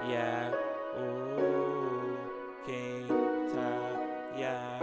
yeah. Ooh, King Ty, yeah.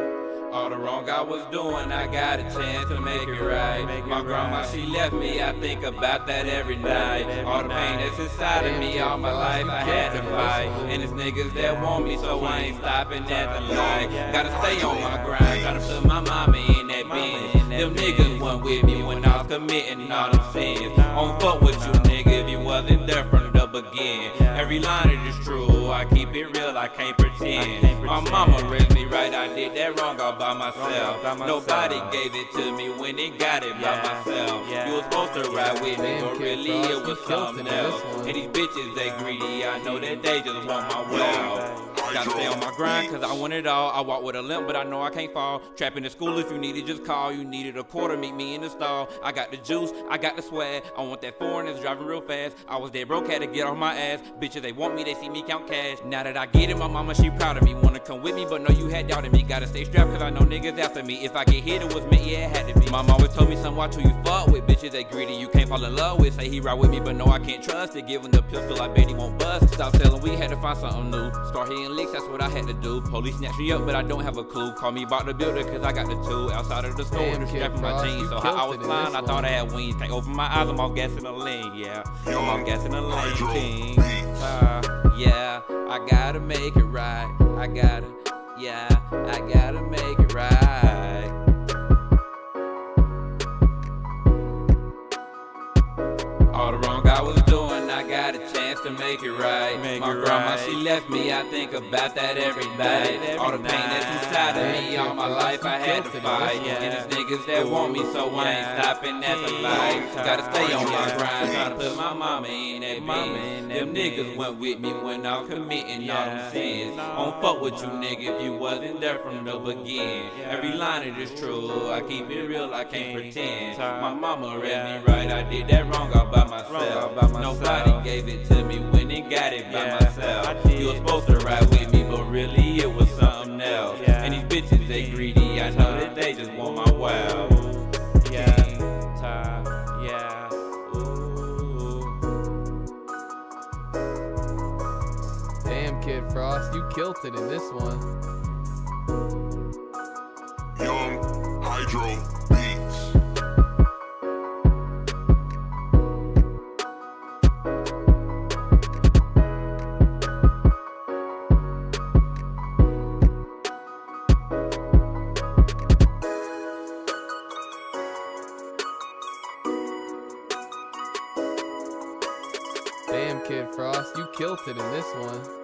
All the wrong I was doing, I got a chance to make it right. My grandma, she left me, I think about that every night. All the pain that's inside of me, all my life I had to fight. And it's niggas that want me, so I ain't stopping at the light. Gotta stay on my grind, tryna put my mama in that bin. Them niggas wasn't with me when I was committing all them sins. I don't fuck with you, nigga, if you wasn't there from the beginning. Every line is true, I keep it real, I can't pretend. My mama raised me right, I did that wrong all by myself. Nobody gave it to me when they got it by myself. You was supposed to ride with me, but really it was something else. And these bitches, they greedy, I know that they just want my wealth. Gotta stay on my grind, cause I want it all. I walk with a limp, but I know I can't fall. Trapping in school, if you need it, just call. You needed a quarter, meet me in the stall. I got the juice, I got the swag. I want that foreign that's driving real fast. I was dead broke, had to get off my ass. Bitches, they want me, they see me count cash. Now that I get it, my mama, she proud of me. Wanna come with me, but no, you had doubted me. Gotta stay strapped, cause I know niggas after me. If I get hit, it was me, yeah, it had to be. Mama always told me, son, watch who you fuck with. Bitches, they greedy, you can't fall in love with. Say he ride with me, but no, I can't trust it. Give him the pistol, I bet he won't bust. Stop selling weed, had to find something new. Start hitting licks, that's what I had to do. Police snatch me up, but I don't have a clue. Call me about the builder, cause I got the tool. Outside of the store, and the strap in my jeans. So how I was flying, I thought I had wings. Can't open my eyes, I'm off gas in the lane, yeah. I'm off gas in the lane, King. Yeah, I gotta make it right. I gotta make it right. All the wrong I was doing, I got a chance to make it right. My grandma, she left me, I think about that every night. All the pain that's inside of me, all my life I had to fight. And it's niggas that want me, so I ain't stopping at the light. Gotta stay on my grind, tryna put my mama in that bin. Them niggas went with me when I was committing all them sins. I don't fuck with you, nigga, if you wasn't there from the beginning. Every line it is true, I keep it real, I can't pretend. My mama raised me right, I did that wrong all by myself. Nobody gave it to me when they got it by myself. You was supposed to ride with me, but really it was something else. And these bitches, they greedy, I know that they just want my wow. Damn, Kid Frost, you killed it in this one. Young Hydro Beats. Damn, Kid Frost, you killed it in this one.